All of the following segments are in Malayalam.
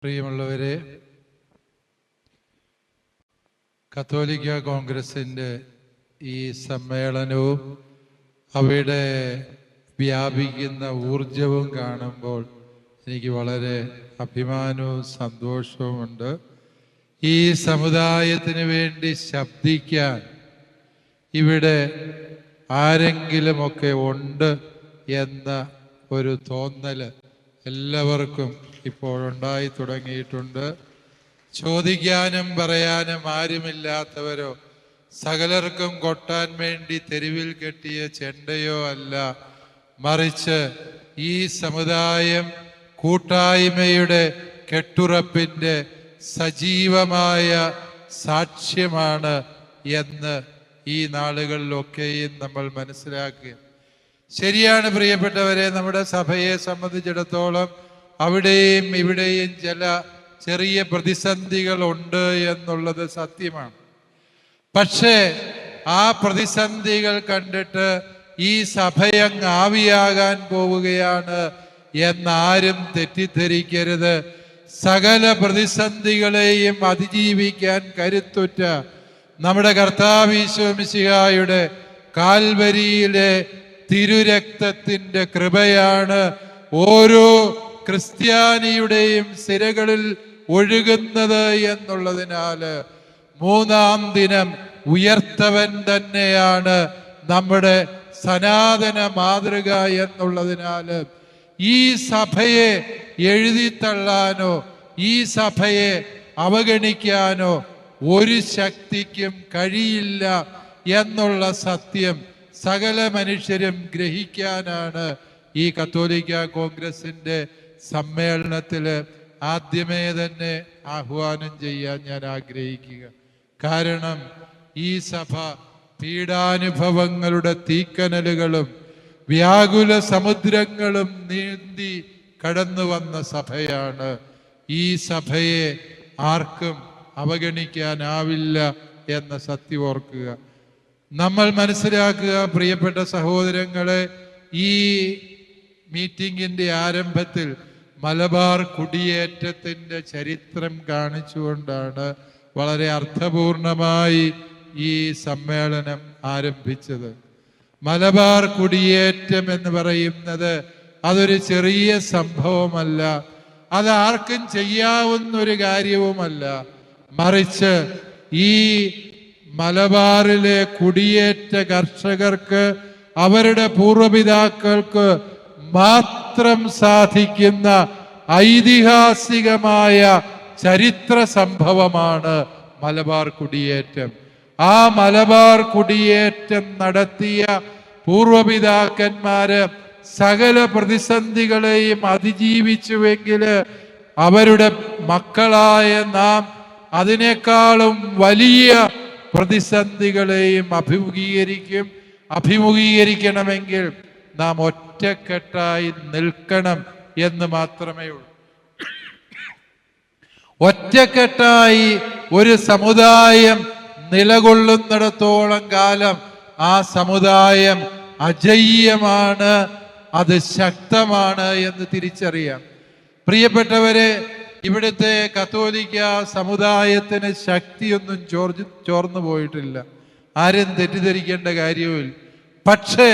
പ്രിയമുള്ളവരെ, കത്തോലിക്ക കോൺഗ്രസിൻ്റെ ഈ സമ്മേളനവും അവിടെ വ്യാപിക്കുന്ന ഊർജവും കാണുമ്പോൾ എനിക്ക് വളരെ അഭിമാനവും സന്തോഷവുമുണ്ട്. ഈ സമുദായത്തിന് വേണ്ടി ശബ്ദിക്കാൻ ഇവിടെ ആരെങ്കിലുമൊക്കെ ഉണ്ട് എന്ന ഒരു തോന്നൽ എല്ലാവർക്കും ഇപ്പോഴുണ്ടായി തുടങ്ങിയിട്ടുണ്ട്. ചോദിക്കാനും പറയാനും ആരുമില്ലാത്തവരോ സകലർക്കും കൊട്ടാൻ വേണ്ടി തെരുവിൽ കെട്ടിയ ചെണ്ടയോ അല്ല, മറിച്ച് ഈ സമുദായം കൂട്ടായ്മയുടെ കെട്ടുറപ്പിൻ്റെ സജീവമായ സാക്ഷ്യമാണ് എന്ന് ഈ നാളുകളിലൊക്കെയും നമ്മൾ മനസ്സിലാക്കുക. ശരിയാണ് പ്രിയപ്പെട്ടവരെ, നമ്മുടെ സഭയെ സംബന്ധിച്ചിടത്തോളം അവിടെയും ഇവിടെയും ചില ചെറിയ പ്രതിസന്ധികൾ ഉണ്ട് എന്നുള്ളത് സത്യമാണ്. പക്ഷേ ആ പ്രതിസന്ധികൾ കണ്ടിട്ട് ഈ സഭയങ്ങ് ആവിയാകാൻ പോവുകയാണ് എന്നാരും തെറ്റിദ്ധരിക്കരുത്. സകല പ്രതിസന്ധികളെയും അതിജീവിക്കാൻ കരുത്തുറ്റ നമ്മുടെ കർത്താവ് ഈശോ മിശിഹായുടെ കാൽവരിയിലെ തിരുരക്തത്തിൻ്റെ കൃപയാണ് ഓരോ ക്രിസ്ത്യാനിയുടെയും സിരകളിൽ ഒഴുകുന്നത് എന്നുള്ളതിനാൽ മൂന്നാം ദിനം ഉയർത്തവൻ തന്നെയാണ് നമ്മുടെ സനാതന മാതൃക എന്നുള്ളതിനാൽ ഈ സഭയെ എഴുതിത്തള്ളാനോ ഈ സഭയെ അവഗണിക്കാനോ ഒരു ശക്തിക്കും കഴിയില്ല എന്നുള്ള സത്യം സകല മനുഷ്യരും ഗ്രഹിക്കാനാണ് ഈ കത്തോലിക്ക കോൺഗ്രസിൻ്റെ സമ്മേളനത്തിൽ ആദ്യമേ തന്നെ ആഹ്വാനം ചെയ്യാൻ ഞാൻ ആഗ്രഹിക്കുക. കാരണം ഈ സഭ പീഡാനുഭവങ്ങളുടെ തീക്കനലുകളും വ്യാകുല സമുദ്രങ്ങളും നീന്തി കടന്നു വന്ന സഭയാണ്. ഈ സഭയെ ആർക്കും അവഗണിക്കാനാവില്ല എന്ന സത്യം ഓർക്കുക. നമ്മൾ മനസ്സിലാക്കുക പ്രിയപ്പെട്ട സഹോദരങ്ങളെ, ഈ മീറ്റിംഗിൻ്റെ ആരംഭത്തിൽ മലബാർ കുടിയേറ്റത്തിൻ്റെ ചരിത്രം കാണിച്ചുകൊണ്ടാണ് വളരെ അർത്ഥപൂർണമായി ഈ സമ്മേളനം ആരംഭിച്ചത്. മലബാർ കുടിയേറ്റം എന്ന് പറയുന്നത് അതൊരു ചെറിയ സംഭവമല്ല, അത് ആർക്കും ചെയ്യാവുന്ന ഒരു കാര്യവുമല്ല. മറിച്ച് ഈ മലബാറിലെ കുടിയേറ്റ കർഷകർക്ക് അവരുടെ പൂർവപിതാക്കൾക്ക് മാത്രം സാധിക്കുന്ന ഐതിഹാസികമായ ചരിത്ര സംഭവമാണ് മലബാർ കുടിയേറ്റം. ആ മലബാർ കുടിയേറ്റം നടത്തിയ പൂർവപിതാക്കന്മാര് സകല പ്രതിസന്ധികളെയും അതിജീവിച്ചുവെങ്കിൽ അവരുടെ മക്കളായ നാം അതിനേക്കാളും വലിയ പ്രതിസന്ധികളെയും അഭിമുഖീകരിക്കണമെങ്കിൽ നാം ഒറ്റക്കെട്ടായി നിൽക്കണം എന്ന് മാത്രമേ ഉള്ളൂ. ഒറ്റക്കെട്ടായി ഒരു സമുദായം നിലകൊള്ളുന്നിടത്തോളം കാലം ആ സമുദായം അജയ്യമാണ്, അത് ശക്തമാണ് എന്ന് തിരിച്ചറിയാം. പ്രിയപ്പെട്ടവരെ, ഇവിടുത്തെ കത്തോലിക്ക സമുദായത്തിന് ശക്തിയൊന്നും ചോർന്നു പോയിട്ടില്ല, ആരും തെറ്റിദ്ധരിക്കേണ്ട കാര്യവുമില്ല. പക്ഷേ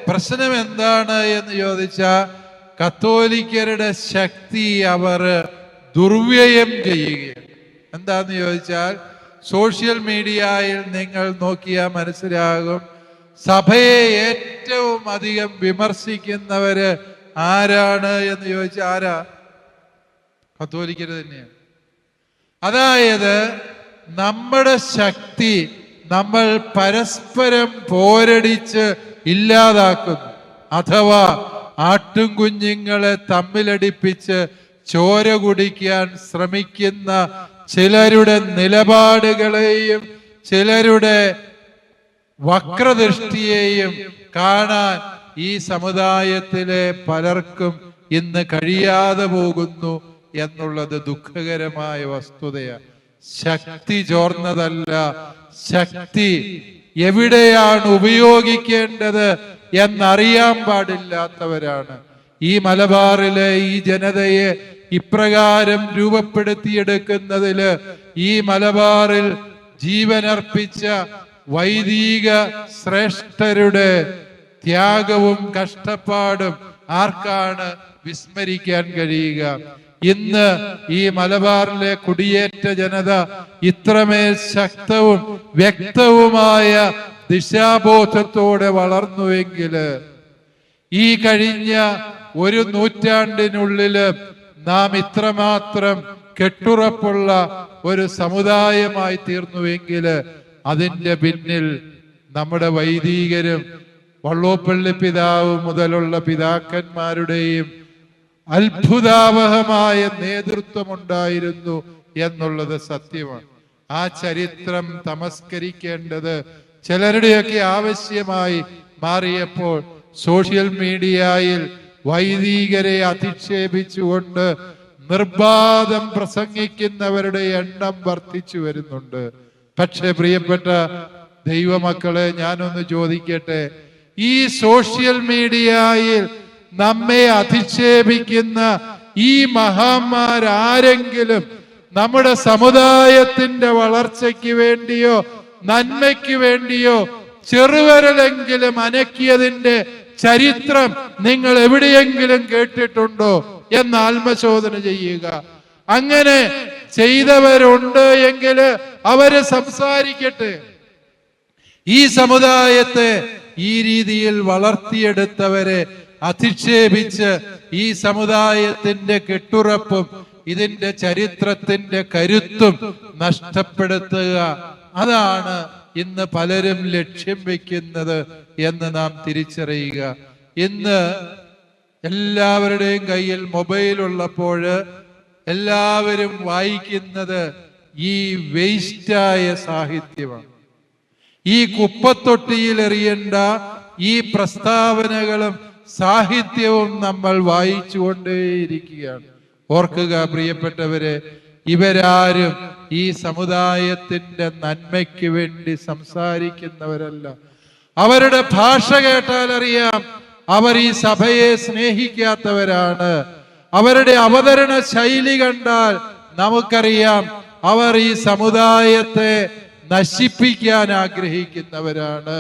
പ്രശ്നം എന്താണ് എന്ന് ചോദിച്ചാൽ കത്തോലിക്കരുടെ ശക്തി അവർ ദുർവ്യയം ചെയ്യുകയാണ്. എന്താന്ന് ചോദിച്ചാൽ സോഷ്യൽ മീഡിയയിൽ നിങ്ങൾ നോക്കിയാൽ മനസ്സിലാകും, സഭയെ ഏറ്റവും അധികം വിമർശിക്കുന്നവര് ആരാണ് എന്ന് ചോദിച്ചാൽ ആരാ? കത്തോലിക്കര് തന്നെയാണ്. അതായത് നമ്മുടെ ശക്തി നമ്മൾ പരസ്പരം പോരടിച്ച് ഇല്ലാതാക്കുന്നു, അഥവാ ആട്ടും കുഞ്ഞുങ്ങളെ തമ്മിലടിപ്പിച്ച് ചോര കുടിക്കാൻ ശ്രമിക്കുന്ന ചിലരുടെ നിലപാടുകളെയും ചിലരുടെ വക്രദൃഷ്ടിയെയും കാണാൻ ഈ സമുദായത്തിലെ പലർക്കും ഇന്ന് കഴിയാതെ പോകുന്നു എന്നുള്ളത് ദുഃഖകരമായ വസ്തുതയാണ്. ശക്തി ചോർന്നതല്ല, ശക്തി എവിടെയാണ് ഉപയോഗിക്കേണ്ടത് എന്നറിയാൻ പാടില്ലാത്തവരാണ് ഈ മലബാറിലെ ഈ ജനതയെ ഇപ്രകാരം രൂപപ്പെടുത്തിയെടുക്കുന്നതില് ഈ മലബാറിൽ ജീവനർപ്പിച്ച വൈദിക ശ്രേഷ്ഠരുടെ ത്യാഗവും കഷ്ടപ്പാടും ആർക്കാണ് വിസ്മരിക്കാൻ കഴിയുക? ഇന്ന് ഈ മലബാറിലെ കുടിയേറ്റ ജനത ഇത്രമേൽ ശക്തവും വ്യക്തവുമായ ദിശാബോധത്തോടെ വളർന്നുവെങ്കില് ഈ കഴിഞ്ഞ ഒരു നൂറ്റാണ്ടിനുള്ളില് നാം ഇത്രമാത്രം കെട്ടുറപ്പുള്ള ഒരു സമുദായമായി തീർന്നുവെങ്കില് അതിന്റെ പിന്നിൽ നമ്മുടെ വൈദികരും വള്ളോപ്പള്ളി പിതാവ് മുതലുള്ള പിതാക്കന്മാരുടെയും അത്ഭുതാവഹമായ നേതൃത്വമുണ്ടായിരുന്നു എന്നുള്ളത് സത്യമാണ്. ആ ചരിത്രം തമസ്കരിക്കേണ്ടത് ചിലരുടെയൊക്കെ ആവശ്യമായി മാറിയപ്പോൾ സോഷ്യൽ മീഡിയയിൽ വൈദികരെ അധിക്ഷേപിച്ചുകൊണ്ട് നിർബാധം പ്രസംഗിക്കുന്നവരുടെ എണ്ണം വർദ്ധിച്ചു വരുന്നുണ്ട്. പക്ഷെ പ്രിയപ്പെട്ട ദൈവമക്കളെ, ഞാനൊന്ന് ചോദിക്കട്ടെ, ഈ സോഷ്യൽ മീഡിയയിൽ നമ്മെ അധിക്ഷേപിക്കുന്ന ഈ മഹാന്മാരാരെങ്കിലും നമ്മുടെ സമുദായത്തിന്റെ വളർച്ചയ്ക്ക് വേണ്ടിയോ നന്മയ്ക്ക് വേണ്ടിയോ ചെറുവിരലെങ്കിലും അനക്കിയതിന്റെ ചരിത്രം നിങ്ങൾ എവിടെയെങ്കിലും കേട്ടിട്ടുണ്ടോ എന്ന് ആത്മശോധന ചെയ്യുക. അങ്ങനെ ചെയ്തവരുണ്ട് എങ്കിൽ അവര് സംസാരിക്കട്ടെ. ഈ സമുദായത്തെ ഈ രീതിയിൽ വളർത്തിയെടുത്തവരെ അധിക്ഷേപിച്ച് ഈ സമുദായത്തിന്റെ കെട്ടുറപ്പും ഇതിന്റെ ചരിത്രത്തിന്റെ കരുത്തും നഷ്ടപ്പെടുത്തുക, അതാണ് ഇന്ന് പലരും ലക്ഷ്യം വെക്കുന്നത് എന്ന് നാം തിരിച്ചറിയുക. ഇന്ന് എല്ലാവരുടെയും കയ്യിൽ മൊബൈൽ ഉള്ളപ്പോൾ എല്ലാവരും വായിക്കുന്നത് ഈ വേസ്റ്റായ സാഹിത്യമാണ്. ഈ കുപ്പത്തൊട്ടിയിൽ എറിയേണ്ട ഈ പ്രസ്താവനകളും സാഹിത്യവും നമ്മൾ വായിച്ചുകൊണ്ടേയിരിക്കുകയാണ്. ഓർക്കുക പ്രിയപ്പെട്ടവരെ, ഇവരാരും ഈ സമുദായത്തിന്റെ നന്മയ്ക്ക് വേണ്ടി സംസാരിക്കുന്നവരല്ല. അവരുടെ ഭാഷ കേട്ടാൽ അറിയാം അവർ ഈ സഭയെ സ്നേഹിക്കാത്തവരാണ്. അവരുടെ അവതരണ ശൈലി കണ്ടാൽ നമുക്കറിയാം അവർ ഈ സമുദായത്തെ നശിപ്പിക്കാൻ ആഗ്രഹിക്കുന്നവരാണ്.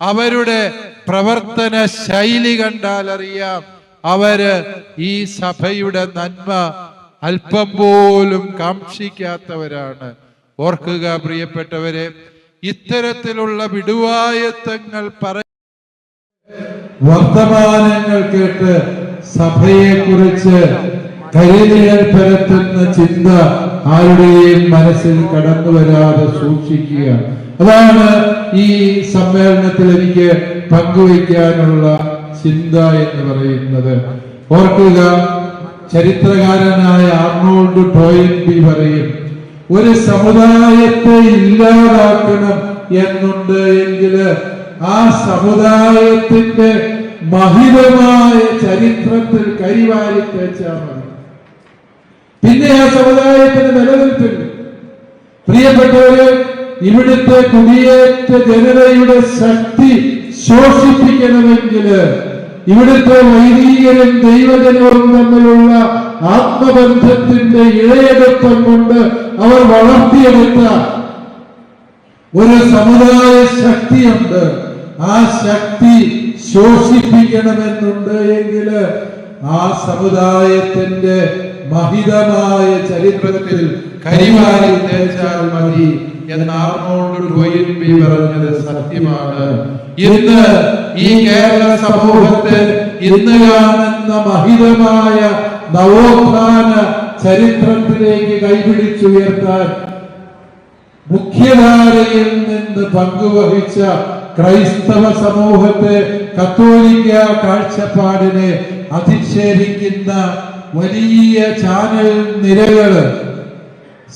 അവരുടെ പ്രവർത്തന ശൈലി കണ്ടാൽ അറിയാം അവര് ഈ സഭയുടെ നന്മ അല്പം പോലും കാക്ഷിക്കാത്തവരാണ്. ഓർക്കുക പ്രിയപ്പെട്ടവരെ, ഇത്തരത്തിലുള്ള വിടുവായത്തങ്ങൾ വർത്തമാനങ്ങൾ കേട്ട് സഭയെ കുറിച്ച് കരിനിഴൽ പരത്തുന്ന ചിന്ത ആരുടെയും മനസ്സിൽ കടന്നു വരാതെ സൂക്ഷിക്കുക. അതാണ് ഈ സമ്മേളനത്തിൽ എനിക്ക് പങ്കുവയ്ക്കാനുള്ള ചിന്ത എന്ന് പറയുന്നത്. ഓർക്കുക, ചരിത്രകാരനായ ആർണോൾഡ് ടോയിൻബി പറയും, ഒരു സമുദായത്തെ ഇല്ലാതാക്കണം എന്നുണ്ട് എങ്കില് ആ സമുദായത്തിന്റെ മഹിതമായ ചരിത്രത്തിൽ കരിവാരി തേച്ചാൽ മതി, പിന്നെ ആ സമുദായത്തിന് നിലനിൽപ്പില്ല. പ്രിയപ്പെട്ടവരെ, ഇവിടുത്തെ കുടിയേറ്റ ജനതയുടെ ശക്തി ശോഷിപ്പിക്കണമെങ്കിൽ ഇവിടുത്തെ വൈദികരും ദൈവജനവും തമ്മിലുള്ള ആത്മബന്ധത്തിന്റെ ഇഴയകത്വം കൊണ്ട് അവർ വളർത്തിയെടുത്ത ഒരു സമുദായ ശക്തിയുണ്ട്. ആ ശക്തി ശോഷിപ്പിക്കണമെന്നുണ്ട് എങ്കിൽ ആ സമുദായത്തിന്റെ മഹിതമായ ചരിത്രത്തിൽ കരിവാരി തേച്ചാൽ മതി എന്ന് ആർണോൾഡ് ടോയിൻബി പറഞ്ഞത് സത്യമാണ്. ഇന്ന് ഈ കേരള സമൂഹത്തെ ഇന്ന് കാണുന്ന മഹിതമായ നവോത്ഥാന ചരിത്രത്തിലേക്ക് കൈപിടിച്ചുയർത്താൻ മുഖ്യധാരയിൽ നിന്ന് പങ്കുവഹിച്ച ക്രൈസ്തവ സമൂഹത്തെ കത്തോലിക്ക കാഴ്ചപ്പാടിനെ അധിക്ഷേപിക്കുന്ന വലിയ ചാനൽ നിരകള്,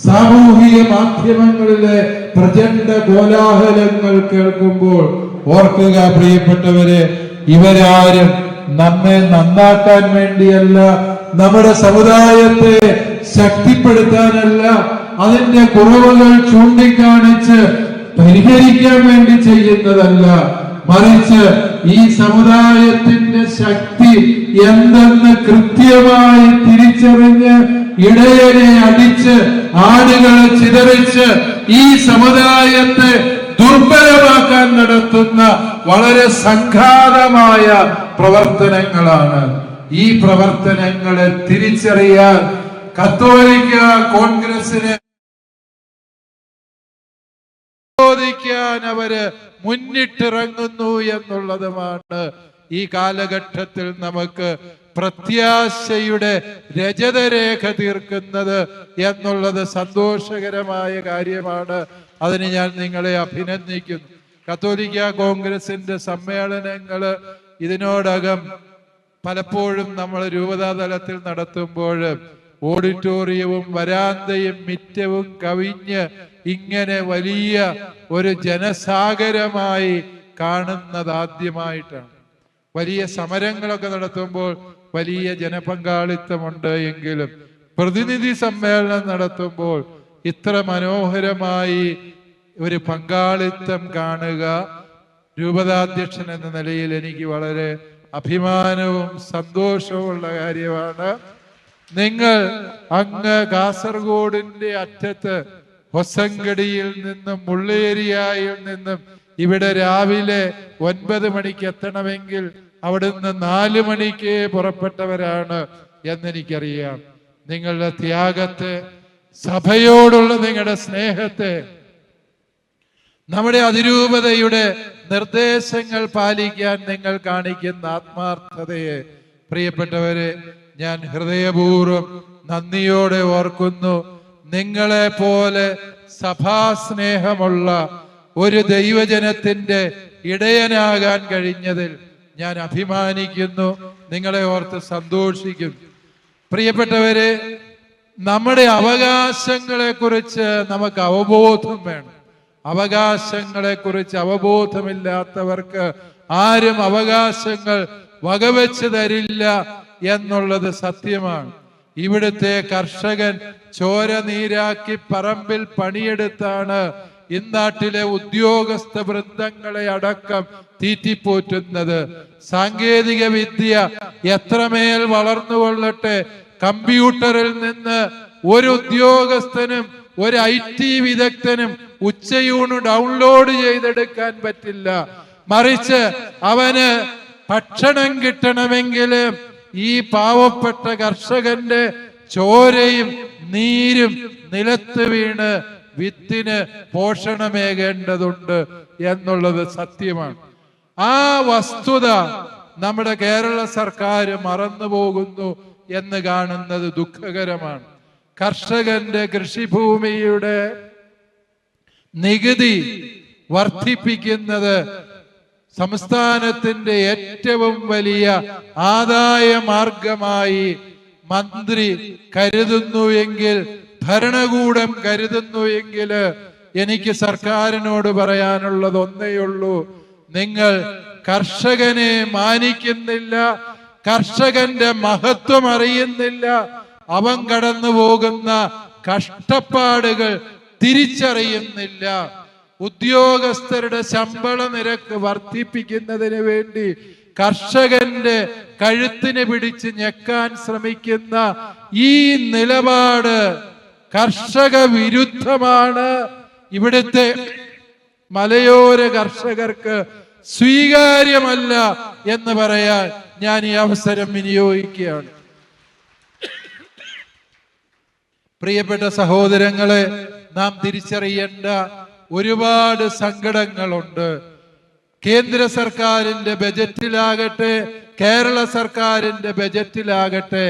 സാമൂഹിക മാധ്യമങ്ങളിലെ പ്രചണ്ഡ കോലാഹലങ്ങൾ കേൾക്കുമ്പോൾ ഓർക്കുക പ്രിയപ്പെട്ടവരെ, ഇവരാരും നമ്മെ നന്നാക്കാൻ വേണ്ടിയല്ല, നമ്മുടെ സമുദായത്തെ ശക്തിപ്പെടുത്താനല്ല, അതിന്റെ കുറവുകൾ ചൂണ്ടിക്കാണിച്ച് പരിഹരിക്കാൻ വേണ്ടി ചെയ്യുന്നതല്ല, മറിച്ച് ഈ സമുദായത്തിന്റെ ശക്തി എന്തെന്ന് കൃത്യമായി തിരിച്ചറിഞ്ഞ് ഇടയനെ അടിച്ച് ആടുകളെ ചിതറിച്ച് ഈ സമുദായത്തെ ദുർബലമാക്കാൻ നടത്തുന്ന വളരെ സംഘാതമായ പ്രവർത്തനങ്ങളാണ്. ഈ പ്രവർത്തനങ്ങളെ തിരിച്ചറിയാൻ കത്തോലിക്ക കോൺഗ്രസിനെ ാൻ അവര് മുന്നിട്ടിറങ്ങുന്നു എന്നുള്ളതുമാണ് ഈ കാലഘട്ടത്തിൽ നമുക്ക് പ്രത്യാശയുടെ രജതരേഖ തീർക്കുന്നത് എന്നുള്ളത് സന്തോഷകരമായ കാര്യമാണ്. അതിന് ഞാൻ നിങ്ങളെ അഭിനന്ദിക്കുന്നു. കത്തോലിക്ക കോൺഗ്രസിന്റെ സമ്മേളനങ്ങൾ ഇതിനോടകം പലപ്പോഴും നമ്മൾ രൂപതാതലത്തിൽ നടത്തുമ്പോൾ ഓഡിറ്റോറിയവും വരാന്തയും മിറ്റവും കവിഞ്ഞ് ഇങ്ങനെ വലിയ ഒരു ജനസാഗരമായി കാണുന്നത് ആദ്യമായിട്ടാണ്. വലിയ സമരങ്ങളൊക്കെ നടത്തുമ്പോൾ വലിയ ജനപങ്കാളിത്തമുണ്ട് എങ്കിലും പ്രതിനിധി സമ്മേളനം നടത്തുമ്പോൾ ഇത്ര മനോഹരമായി ഒരു പങ്കാളിത്തം കാണുക രൂപതാധ്യക്ഷൻ എന്ന നിലയിൽ എനിക്ക് വളരെ അഭിമാനവും സന്തോഷവുമുള്ള കാര്യമാണ്. നിങ്ങൾ അങ്ങ് കാസർഗോഡിന്റെ അറ്റത്ത് ഹൊസങ്കടിയിൽ നിന്നും മുള്ളേരിയായിൽ നിന്നും ഇവിടെ രാവിലെ 9 മണിക്ക് എത്തണമെങ്കിൽ അവിടുന്ന് 4 മണിക്ക് പുറപ്പെട്ടവരാണ് എന്നെനിക്കറിയാം. നിങ്ങളുടെ ത്യാഗത്തെ, സഭയോടുള്ള നിങ്ങളുടെ സ്നേഹത്തെ, നമ്മുടെ അതിരൂപതയുടെ നിർദ്ദേശങ്ങൾ പാലിക്കാൻ നിങ്ങൾ കാണിക്കുന്ന ആത്മാർത്ഥതയെ പ്രിയപ്പെട്ടവരെ ഞാൻ ഹൃദയപൂർവ്വം നന്ദിയോടെ ഓർക്കുന്നു. നിങ്ങളെ പോലെ സഭാസ്നേഹമുള്ള ഒരു ദൈവജനത്തിന്റെ ഇടയനാകാൻ കഴിഞ്ഞതിൽ ഞാൻ അഭിമാനിക്കുന്നു. നിങ്ങളെ ഓർത്ത് സന്തോഷിക്കുന്നു. പ്രിയപ്പെട്ടവരെ, നമ്മുടെ അവകാശങ്ങളെ കുറിച്ച് നമുക്ക് അവബോധം വേണം. അവകാശങ്ങളെ കുറിച്ച് അവബോധമില്ലാത്തവർക്ക് ആരും അവകാശങ്ങൾ വകവെച്ച് തരില്ല എന്നുള്ളത് സത്യമാണ്. ഇവിടുത്തെ കർഷകൻ ചോര നീരാക്കി പറമ്പിൽ പണിയെടുത്താണ് ഇന്നാട്ടിലെ ഉദ്യോഗസ്ഥ വൃന്ദങ്ങളെ അടക്കം തീറ്റിപ്പോറ്റുന്നത്. സാങ്കേതിക വിദ്യ എത്രമേൽ വളർന്നുകൊള്ളട്ടെ, കമ്പ്യൂട്ടറിൽ നിന്ന് ഒരു ഉദ്യോഗസ്ഥനും ഒരു IT വിദഗ്ധനും ഉച്ചയൂണ് ഡൗൺലോഡ് ചെയ്തെടുക്കാൻ പറ്റില്ല. മറിച്ച് അവന് ഭക്ഷണം കിട്ടണമെങ്കിൽ ഈ പാവപ്പെട്ട കർഷകന്റെ ചോരയും നീരും നിലത്ത് വീണ് വിത്തിന് പോഷണമേകേണ്ടതുണ്ട് എന്നുള്ളത് സത്യമാണ്. ആ വസ്തുത നമ്മുടെ കേരള സർക്കാർ മറന്നുപോകുന്നു എന്ന് കാണുന്നത് ദുഃഖകരമാണ്. കർഷകന്റെ കൃഷിഭൂമിയുടെ നികുതി വർദ്ധിപ്പിക്കുന്നത് സംസ്ഥാനത്തിന്റെ ഏറ്റവും വലിയ ആദായ മാർഗമായി മന്ത്രി കരുതുന്നു എങ്കിൽ, ഭരണകൂടം കരുതുന്നു എങ്കിൽ, എനിക്ക് സർക്കാരിനോട് പറയാനുള്ളത് ഒന്നേയുള്ളൂ: നിങ്ങൾ കർഷകനെ മാനിക്കുന്നില്ല, കർഷകന്റെ മഹത്വം അറിയുന്നില്ല, അവൻ കടന്നു പോകുന്ന കഷ്ടപ്പാടുകൾ തിരിച്ചറിയുന്നില്ല. ഉദ്യോഗസ്ഥരുടെ ശമ്പള നിരക്ക് വർദ്ധിപ്പിക്കുന്നതിന് വേണ്ടി കർഷകന്റെ കഴുത്തിന് പിടിച്ച് ഞെക്കാൻ ശ്രമിക്കുന്ന ഈ നിലപാട് കർഷക വിരുദ്ധമാണ്. ഇവിടുത്തെ മലയോര കർഷകർക്ക് സ്വീകാര്യമല്ല എന്ന് പറയാൻ ഞാൻ ഈ അവസരം വിനിയോഗിക്കുകയാണ്. പ്രിയപ്പെട്ട സഹോദരങ്ങളെ, നാം തിരിച്ചറിയേണ്ട ഒരുപാട് സങ്കടങ്ങളുണ്ട്. കേന്ദ്ര സർക്കാരിന്റെ ബജറ്റിലാകട്ടെ, കേരള സർക്കാരിന്റെ ബജറ്റിലാകട്ടെ,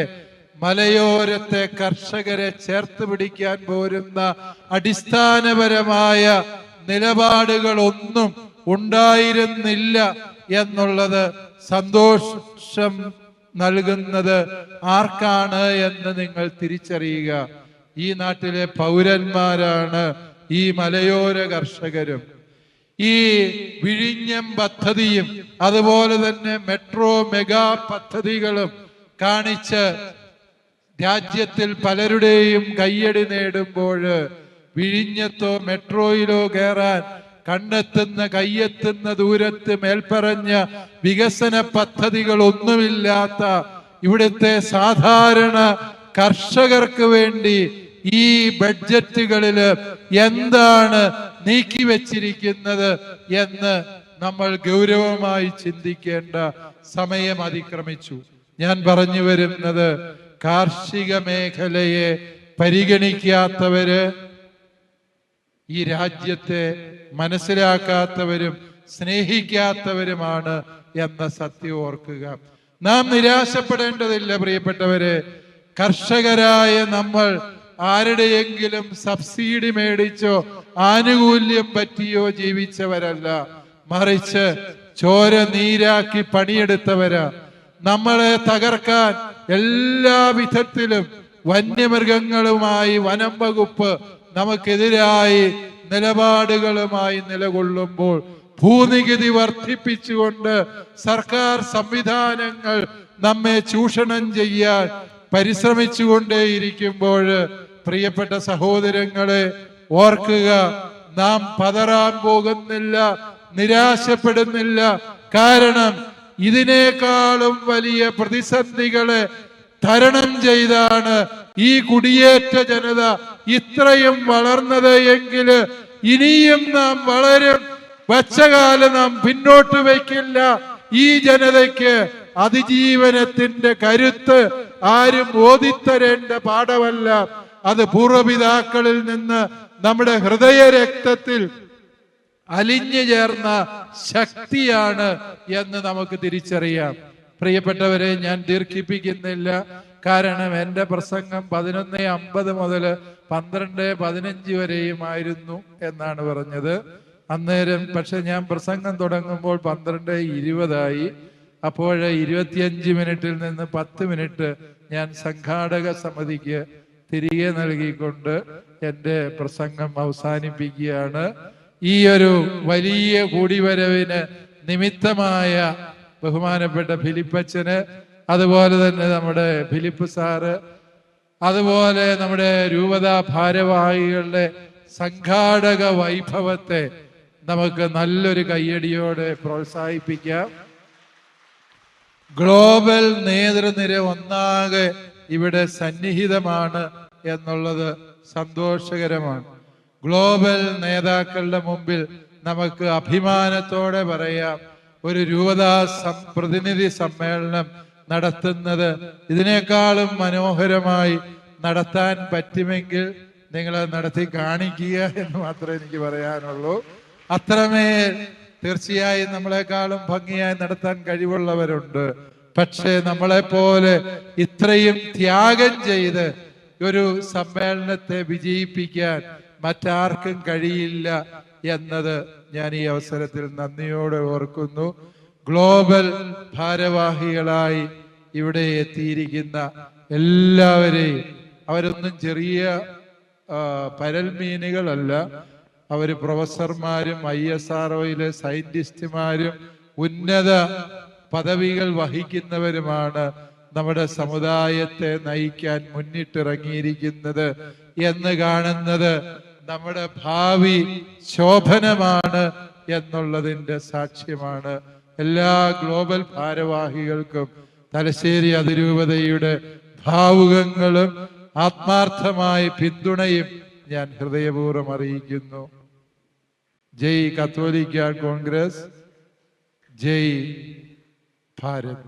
മലയോരത്തെ കർഷകരെ ചേർത്ത് പിടിക്കാൻ പോരുന്ന അടിസ്ഥാനപരമായ നിലപാടുകളൊന്നും ഉണ്ടായിരുന്നില്ല എന്നുള്ളത് സന്തോഷം നൽകുന്നത് ആർക്കാണ് എന്ന് നിങ്ങൾ തിരിച്ചറിയുക. ഈ നാട്ടിലെ പൗരന്മാരാണ് ഈ മലയോര കർഷകരും. ഈ വിഴിഞ്ഞം പദ്ധതിയും അതുപോലെ തന്നെ മെട്രോ മെഗാ പദ്ധതികളും കാണിച്ച് രാജ്യത്തിൽ പലരുടെയും കയ്യടി നേടുമ്പോൾ വിഴിഞ്ഞത്തോ മെട്രോയിലോ കയറാൻ കണ്ണെത്തുന്ന കയ്യെത്തുന്ന ദൂരത്ത് മേൽപ്പറഞ്ഞ വികസന പദ്ധതികളൊന്നുമില്ലാത്ത ഇവിടുത്തെ സാധാരണ കർഷകർക്ക് വേണ്ടി ഈ ബഡ്ജറ്റുകളില് എന്താണ് നീക്കിവെച്ചിരിക്കുന്നത് എന്ന് നമ്മൾ ഗൗരവമായി ചിന്തിക്കേണ്ട സമയം അതിക്രമിച്ചു. ഞാൻ പറഞ്ഞു വരുന്നത്, കാർഷിക മേഖലയെ പരിഗണിക്കാത്തവര് ഈ രാജ്യത്തെ മനസ്സിലാക്കാത്തവരും സ്നേഹിക്കാത്തവരുമാണ് എന്ന സത്യം ഓർക്കുക. നാം നിരാശപ്പെടേണ്ടതില്ല പ്രിയപ്പെട്ടവരെ. കർഷകരായ നമ്മൾ ആരുടെയെങ്കിലും സബ്സിഡി മേടിച്ചോ ആനുകൂല്യം പറ്റിയോ ജീവിച്ചവരല്ല, മറിച്ച് ചോര നീരാക്കി പണിയെടുത്തവരാ. നമ്മളെ തകർക്കാൻ എല്ലാ വിധത്തിലും വന്യമൃഗങ്ങളുമായി വനം വകുപ്പ് നമുക്കെതിരായി നിലപാടുകളുമായി നിലകൊള്ളുമ്പോൾ, ഭൂനികുതി വർദ്ധിപ്പിച്ചുകൊണ്ട് സർക്കാർ സംവിധാനങ്ങൾ നമ്മെ ചൂഷണം ചെയ്യാൻ പരിശ്രമിച്ചുകൊണ്ടേയിരിക്കുമ്പോൾ, പ്രിയപ്പെട്ട സഹോദരങ്ങളെ ഓർക്കുക, നാം പതറാൻ പോകുന്നില്ല, നിരാശപ്പെടുന്നില്ല. കാരണം ഇതിനേക്കാളും വലിയ പ്രതിസന്ധികളെ തരണം ചെയ്താണ് ഈ കുടിയേറ്റ ജനത ഇത്രയും വളർന്നത് എങ്കിൽ ഇനിയും നാം വളരും. വച്ചകാലം നാം പിന്നോട്ട് വയ്ക്കില്ല. ഈ ജനതയ്ക്ക് അതിജീവനത്തിന്റെ കരുത്ത് ആരും ഓതിത്തരേണ്ട പാഠമല്ല, അത് പൂർവപിതാക്കളിൽ നിന്ന് നമ്മുടെ ഹൃദയ രക്തത്തിൽ അലിഞ്ഞു ചേർന്ന ശക്തിയാണ് എന്ന് നമുക്ക് തിരിച്ചറിയാം. പ്രിയപ്പെട്ടവരെ, ഞാൻ ദീർഘിപ്പിക്കുന്നില്ല. കാരണം എൻ്റെ പ്രസംഗം 11:50 മുതൽ 12:15 വരെയുമായിരുന്നു എന്നാണ് പറഞ്ഞത് അന്നേരം. പക്ഷെ ഞാൻ പ്രസംഗം തുടങ്ങുമ്പോൾ 12:20 അപ്പോൾ 25 മിനിറ്റിൽ നിന്ന് 10 മിനിറ്റ് ഞാൻ സംഘാടക സമിതിക്ക് തിരികെ നൽകിക്കൊണ്ട് എൻ്റെ പ്രസംഗം അവസാനിപ്പിക്കുകയാണ്. ഈ ഒരു വലിയ കൂടിവരവിന് നിമിത്തമായ ബഹുമാനപ്പെട്ട ഫിലിപ്പച്ചന്, അതുപോലെ തന്നെ നമ്മുടെ ഫിലിപ്പ് സാറ്, അതുപോലെ നമ്മുടെ രൂപതാ ഭാരവാഹികളുടെ സംഘാടക വൈഭവത്തെ നമുക്ക് നല്ലൊരു കയ്യടിയോടെ പ്രോത്സാഹിപ്പിക്കാം. ഗ്ലോബൽ നേതൃനിര ഒന്നാകെ ഇവിടെ സന്നിഹിതമാണ് എന്നുള്ളത് സന്തോഷകരമാണ്. ഗ്ലോബൽ നേതാക്കളുടെ മുമ്പിൽ നമുക്ക് അഭിമാനത്തോടെ പറയാം, ഒരു രൂപതാ പ്രതിനിധി സമ്മേളനം നടത്തുന്നത് ഇതിനേക്കാളും മനോഹരമായി നടത്താൻ പറ്റുമെങ്കിൽ നിങ്ങൾ നടത്തി കാണിക്കുക എന്ന് മാത്രമേ എനിക്ക് പറയാനുള്ളൂ. അത്രമേൽ തീർച്ചയായും നമ്മളെക്കാളും ഭംഗിയായി നടത്താൻ കഴിവുള്ളവരുണ്ട്. പക്ഷേ നമ്മളെപ്പോലെ ഇത്രയും ത്യാഗം ചെയ്ത് ഒരു സമ്മേളനത്തെ വിജയിപ്പിക്കാൻ മറ്റാർക്കും കഴിയില്ല എന്നത് ഞാൻ ഈ അവസരത്തിൽ നന്ദിയോടെ ഓർക്കുന്നു. ഗ്ലോബൽ ഭാരവാഹികളായി ഇവിടെ എത്തിയിരിക്കുന്ന എല്ലാവരെയും, അവരൊന്നും ചെറിയ പരൽമീനുകളല്ല, അവർ പ്രൊഫസർമാരും ISROയിലെ സയന്റിസ്റ്റുമാരും ഉന്നത പദവികൾ വഹിക്കുന്നവരുമാണ് നമ്മുടെ സമുദായത്തെ നയിക്കാൻ മുന്നിട്ടിറങ്ങിയിരിക്കുന്നത് എന്ന് കാണുന്നത് നമ്മുടെ ഭാവി ശോഭനമാണ് എന്നുള്ളതിൻ്റെ സാക്ഷ്യമാണ്. എല്ലാ ഗ്ലോബൽ ഭാരവാഹികൾക്കും തലശ്ശേരി അതിരൂപതയുടെ ഭാവുകങ്ങളും ആത്മാർത്ഥമായ പിന്തുണയും ഞാൻ ഹൃദയപൂർവ്വം അറിയിക്കുന്നു. ജയ് കത്തോലിക്ക കോൺഗ്രസ്, ജയ് ഭാരത്.